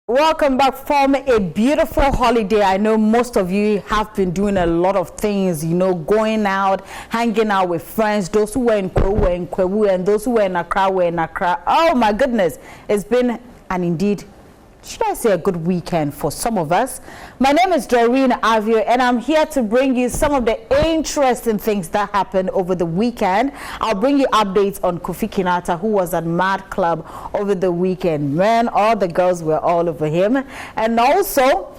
Welcome back from a beautiful holiday. I know most of you have been doing a lot of things, going out, hanging out with friends. Those who were in Kwewu, and those who were in Accra. Oh my goodness, it's been an indeed, should I say, a good weekend for some of us. My name is Doreen Avio, and I'm here to bring you some of the interesting things that happened over the weekend. I'll bring you updates on Kofi Kinaata, who was at Mad Club over the weekend. Man, all the girls were all over him. And also,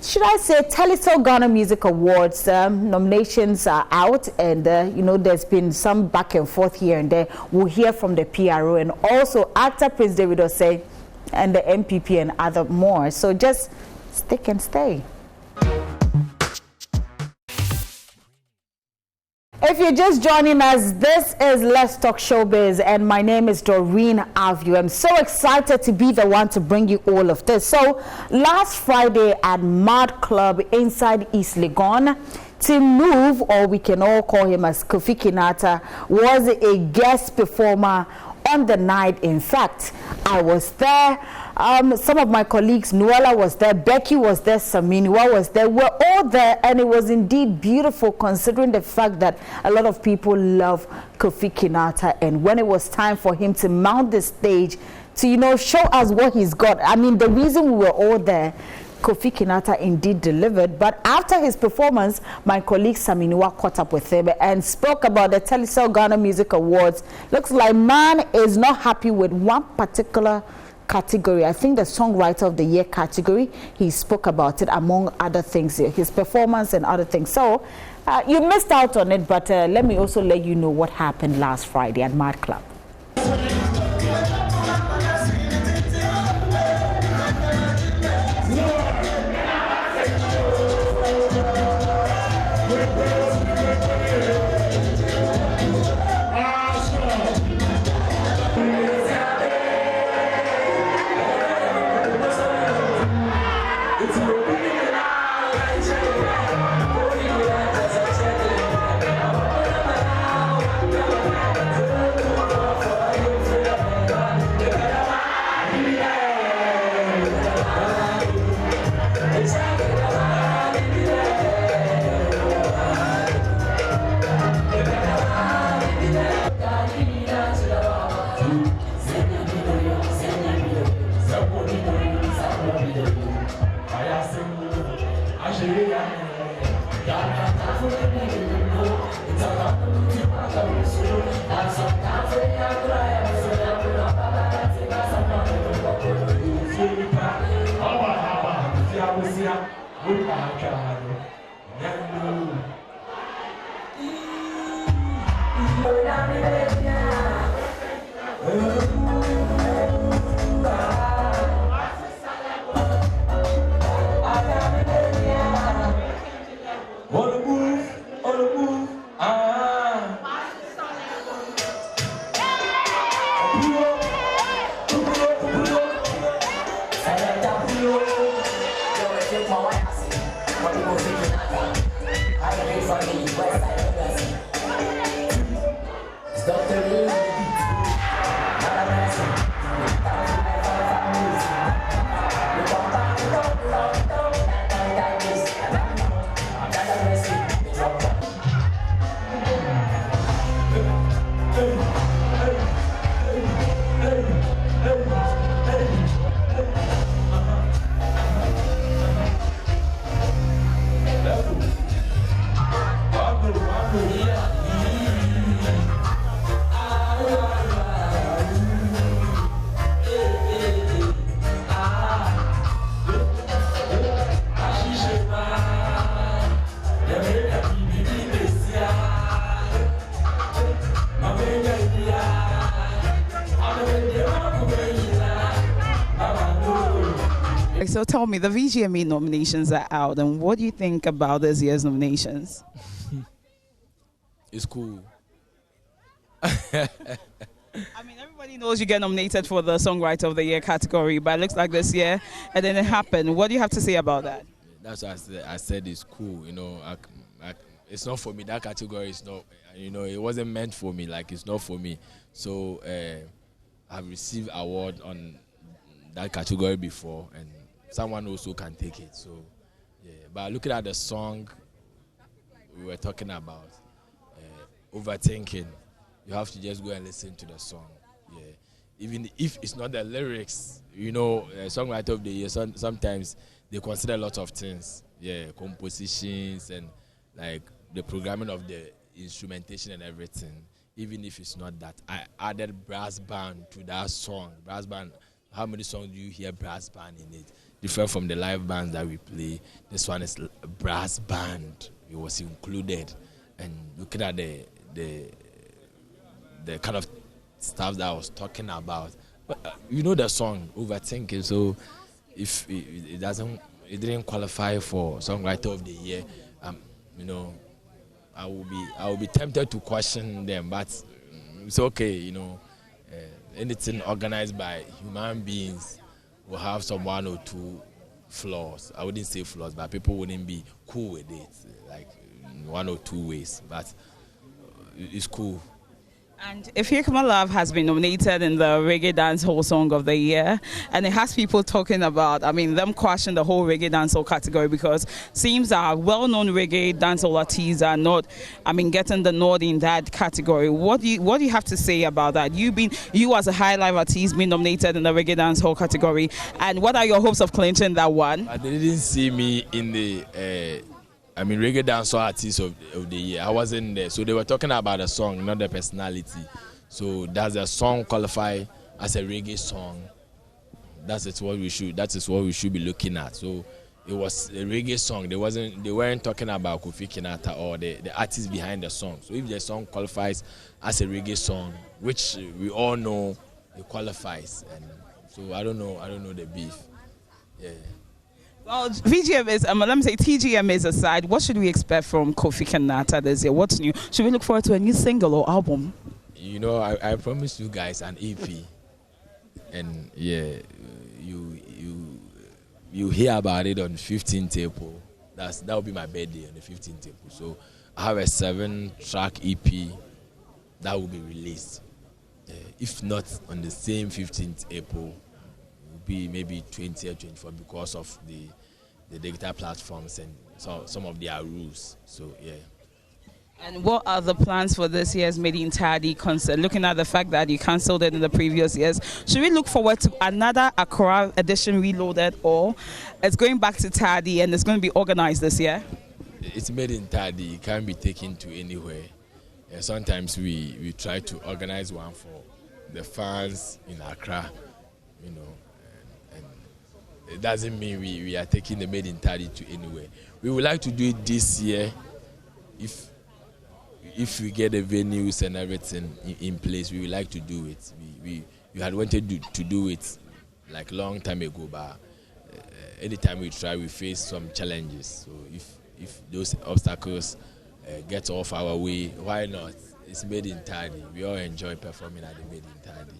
should I say, Telesol Ghana Music Awards nominations are out, and there's been some back and forth here and there. We'll hear from the PRO, and also actor Prince David say, and the MPP and other more. So just stick and stay. If you're just joining us, this is Let's Talk Showbiz, and my name is Doreen Avio. I'm so excited to be the one to bring you all of this. So last Friday at Mad Club inside East Legon, Smoove, or we can all call him as Kofi Kinaata, was a guest performer on the night. In fact, I was there. Some of my colleagues, Noella was there, Becky was there, Saminwa was there. We're all there, and it was indeed beautiful considering the fact that a lot of people love Kofi Kinaata. And when it was time for him to mount the stage to, show us what he's got, I mean, the reason we were all there, Kofi Kinaata indeed delivered. But after his performance, my colleague Saminwa caught up with him and spoke about the Telesol Ghana Music Awards. Looks like man is not happy with one particular category. I think the Songwriter of the Year category. He spoke about it among other things, his performance and other things. So you missed out on it, but let me also let you know what happened last Friday at Mad Club. So tell me, the VGMA nominations are out, and what do you think about this year's nominations? It's cool. I mean, everybody knows you get nominated for the Songwriter of the Year category, but it looks like this year it didn't happen. What do you have to say about that? That's what I said it's cool. It's not for me. That category is not, it wasn't meant for me. Like, it's not for me. So I received award on that category before, and someone also can take it. So, yeah. But looking at the song we were talking about, overthinking, you have to just go and listen to the song. Yeah. Even if it's not the lyrics, songwriter of the year, sometimes they consider a lot of things. Yeah, compositions and like the programming of the instrumentation and everything. Even if it's not that, I added brass band to that song. Brass band, how many songs do you hear brass band in it? Different from the live bands that we play. This one is a brass band. It was included. And looking at the kind of stuff that I was talking about. But the song, Overthinking, so if it didn't qualify for Songwriter of the Year, I will be tempted to question them, but it's okay, anything organized by human beings will have some one or two flaws. I wouldn't say flaws, but people wouldn't be cool with it, like one or two ways, but it's cool. And If Here Come Love has been nominated in the Reggae Dancehall Song of the Year, and it has people talking about, them question the whole Reggae Dancehall category because seems that well-known Reggae Dancehall artists are not, getting the nod in that category. What do you have to say about that? You as a high life artist being nominated in the Reggae Dancehall category, and what are your hopes of clinching that one? They didn't see me in the Reggae Dancehall Artist of the Year. I wasn't there. So they were talking about the song, not the personality. So does the song qualify as a reggae song? That is what we should be looking at. So it was a reggae song. They weren't talking about Kofi Kinaata or the artist behind the song. So if the song qualifies as a reggae song, which we all know it qualifies, and so I don't know the beef. Yeah. Well, VGM is, let me say TGM is aside, what should we expect from Kofi Kinaata this year? What's new? Should we look forward to a new single or album? I promised you guys an EP. And yeah, you hear about it on 15th April. That will be my birthday on the 15th April. So I have a 7-track EP that will be released. If not on the same 15th April, be maybe 20 or 24 because of the digital platforms and some of their rules. So yeah. And what are the plans for this year's Made in Tadi concert? Looking at the fact that you cancelled it in the previous years, should we look forward to another Accra edition reloaded, or it's going back to Tadi and it's going to be organized this year? It's Made in Tadi. It can't be taken to anywhere. Sometimes we try to organize one for the fans in Accra, it doesn't mean we are taking the Made in Tadi to anywhere. We would like to do it this year if we get the venues and everything in place. We would like to do it. We had wanted to do it like long time ago, but anytime we try, we face some challenges. So if those obstacles get off our way, why not? It's Made in Tadi. We all enjoy performing at the Made in Tadi.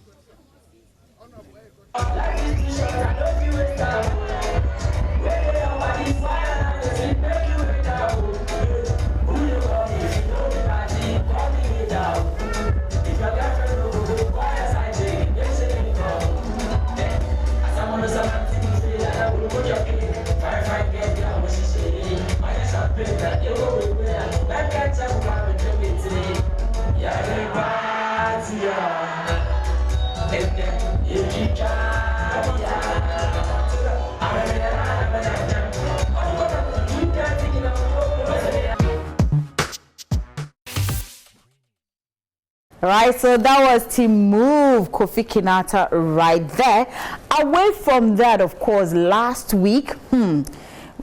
Right, so that was Smoove, Kofi Kinaata right there. Away from that, of course, last week,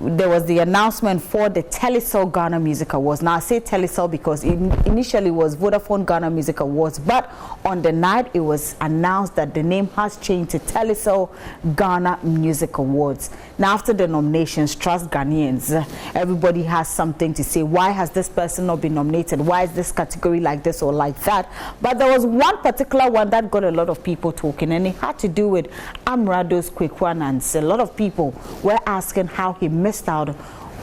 there was the announcement for the Telecel Ghana Music Awards. Now, I say Telecel because initially it was Vodafone Ghana Music Awards, but on the night it was announced that the name has changed to Telecel Ghana Music Awards. Now, after the nominations, trust Ghanaians, everybody has something to say. Why has this person not been nominated? Why is this category like this or like that? But there was one particular one that got a lot of people talking, and it had to do with Amrado's Kwekwanans. A lot of people were asking how he missed out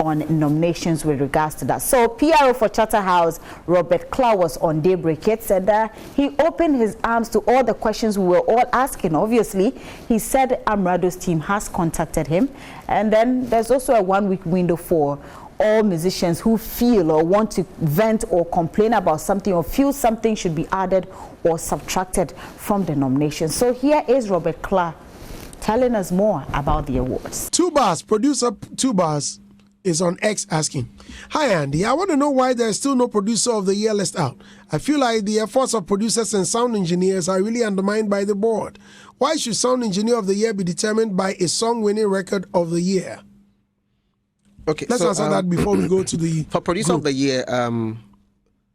on nominations with regards to that. So PRO for Charterhouse, Robert Clark, was on Daybreak Hits, and he opened his arms to all the questions we were all asking. Obviously, he said Amrado's team has contacted him, and then there's also a 1-week window for all musicians who feel or want to vent or complain about something or feel something should be added or subtracted from the nomination. So here is Robert Clark telling us more about the awards. Producer Two Bars is on X asking, "Hi Andy, I want to know why there's still no Producer of the Year list out. I feel like the efforts of producers and sound engineers are really undermined by the board. Why should Sound Engineer of the Year be determined by a song-winning record of the year?" Okay, let's answer that before we go to the for Producer of the Year.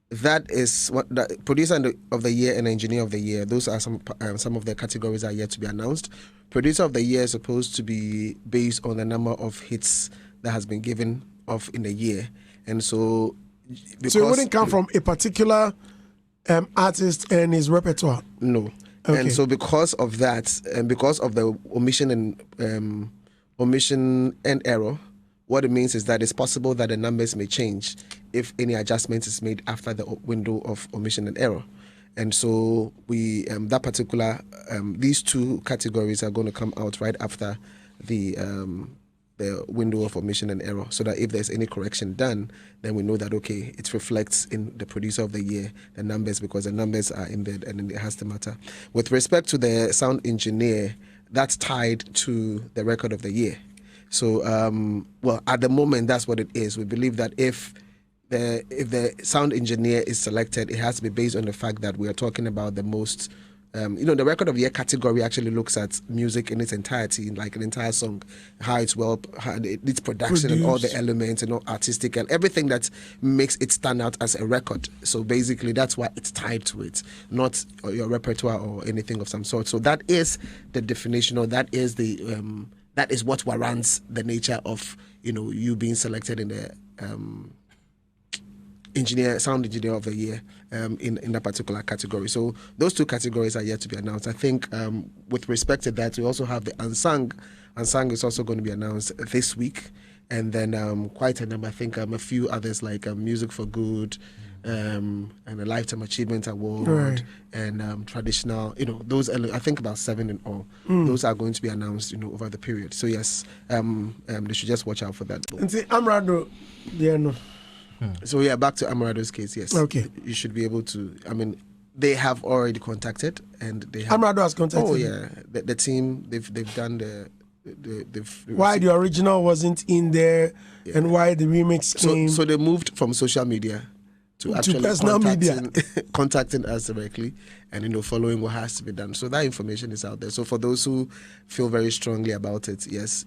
That is what the Producer of the Year and Engineer of the Year. Those are some of the categories are yet to be announced. Producer of the Year is supposed to be based on the number of hits that has been given off in the year, and so it wouldn't come from a particular artist and his repertoire. No, okay. And so because of that, and because of the omission and error. What it means is that it's possible that the numbers may change if any adjustment is made after the window of omission and error. And so we that particular these two categories are going to come out right after the window of omission and error, so that if there's any correction done, then we know that okay, it reflects in the Producer of the Year the numbers, because the numbers are in there and it has to matter. With respect to the Sound Engineer, that's tied to the Record of the Year. So, well, at the moment, that's what it is. We believe that if the sound engineer is selected, it has to be based on the fact that we are talking about the most, the Record of the Year category actually looks at music in its entirety, like an entire song, how it's its production and all the elements and all artistic and everything that makes it stand out as a record. So basically, that's why it's tied to it, not your repertoire or anything of some sort. So that is the definition, or that is the that is what warrants the nature of you being selected in the sound engineer of the year in that particular category. So those two categories are yet to be announced. I think with respect to that, we also have the unsung. Unsung is also going to be announced this week, and then quite a number. I think a few others like Music for Good. And a Lifetime Achievement Award, right. And traditional, those, I think about 7 in all. Those are going to be announced, over the period. So yes, they should just watch out for that. And see, Amrado, no. So yeah, back to Amrado's case, yes. Okay. You should be able to, they have already contacted, and they have... Amrado has contacted? Oh yeah, the team, they've done why the original wasn't in there, yeah. And why the remix came. So they moved from social media to actually contacting us directly and following what has to be done. So that information is out there. So for those who feel very strongly about it, yes,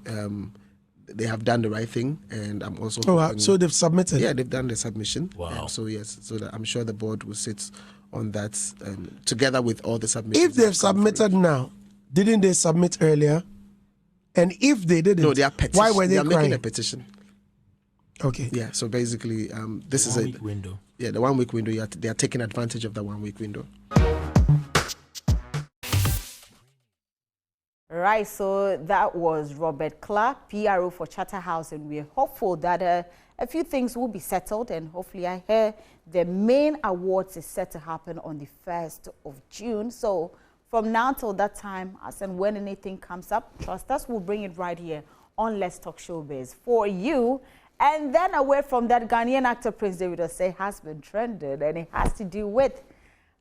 they have done the right thing, and I'm also so they've submitted. Yeah, they've done the submission. Wow. So yes, so that I'm sure the board will sit on that together with all the submissions. If they've submitted now, didn't they submit earlier? And if they didn't, no, they are why were they making a petition? Okay. Yeah. So basically, this is a 1 week window. Yeah, the 1 week window. They are taking advantage of the 1 week window. Right. So that was Robert Clark, PRO for Charterhouse, and we're hopeful that a few things will be settled, and hopefully I hear the main awards is set to happen on the 1st of June. So from now till that time, as and when anything comes up, trust us, we'll bring it right here on Let's Talk Showbiz for you. And then away from that, Ghanaian actor Prince David Osei has been trended, and it has to do with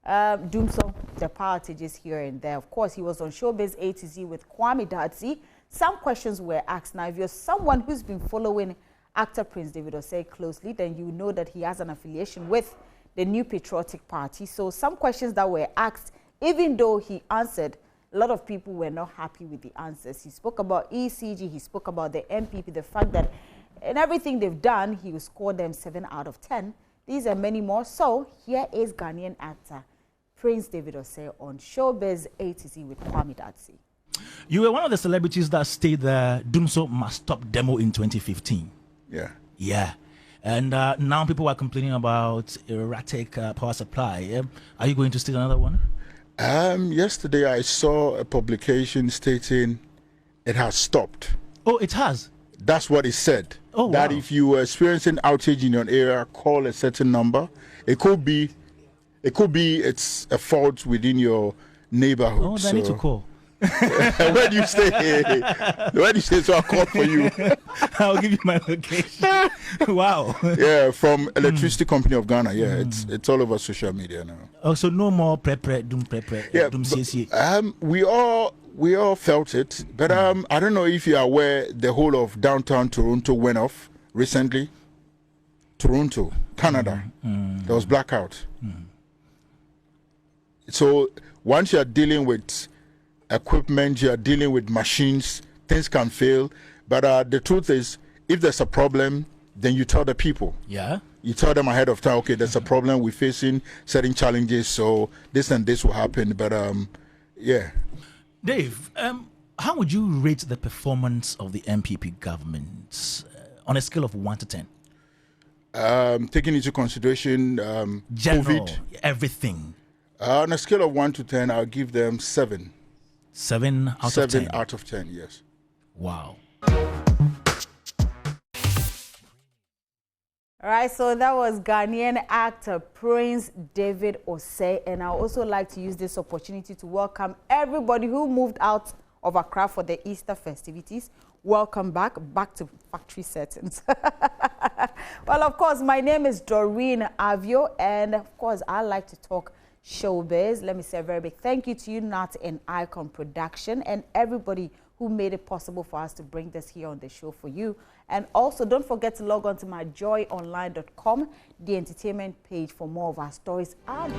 Dumso, the outages here and there. Of course, he was on Showbiz A to Z with Kwame Dadzie. Some questions were asked. Now, if you're someone who's been following actor Prince David Osei closely, then you know that he has an affiliation with the New Patriotic Party. So some questions that were asked, even though he answered, a lot of people were not happy with the answers. He spoke about ECG, he spoke about the MPP, the fact that in everything they've done, he will score them 7 out of 10. These and many more. So here is Ghanaian actor Prince David Osei on Showbiz A to Z with Kwame Dadzie. You were one of the celebrities that stayed the Dumso Must Stop demo in 2015. Yeah. Yeah. And now people are complaining about erratic power supply. Are you going to state another one? Yesterday I saw a publication stating it has stopped. Oh, it has? That's what it said. Oh, that wow. if you were experiencing outage in your area, call a certain number. It could be it's a fault within your neighborhood. Oh, then I need to call. Where do you stay? Where do you stay? So I'll call for you. I'll give you my location. Wow. Yeah, from Electricity Company of Ghana. Yeah, it's all over social media now. Oh, so no more doom Yeah, we all felt it, but I don't know if you are aware the whole of downtown Toronto went off recently. Toronto, Canada, there was blackout. So once you are dealing with equipment, you are dealing with machines, things can fail. But the truth is, if there's a problem, then you tell the people. Yeah. You tell them ahead of time, okay, there's a problem, we're facing certain challenges, so this and this will happen. But yeah. Dave, how would you rate the performance of the MPP government on a scale of 1 to 10? Taking into consideration General, COVID, everything. On a scale of 1 to 10, I'll give them 7. 7 out of 10? 7 out of 10, yes. Wow. All right, so that was Ghanaian actor Prince David Osei, and I also like to use this opportunity to welcome everybody who moved out of Accra for the Easter festivities. Welcome back to factory settings. Well, of course, my name is Doreen Avio, and of course, I like to talk showbiz. Let me say a very big thank you to you, Nat and Icon Production, and everybody who made it possible for us to bring this here on the show for you. And also, don't forget to log on to my joyonline.com, the entertainment page, for more of our stories. And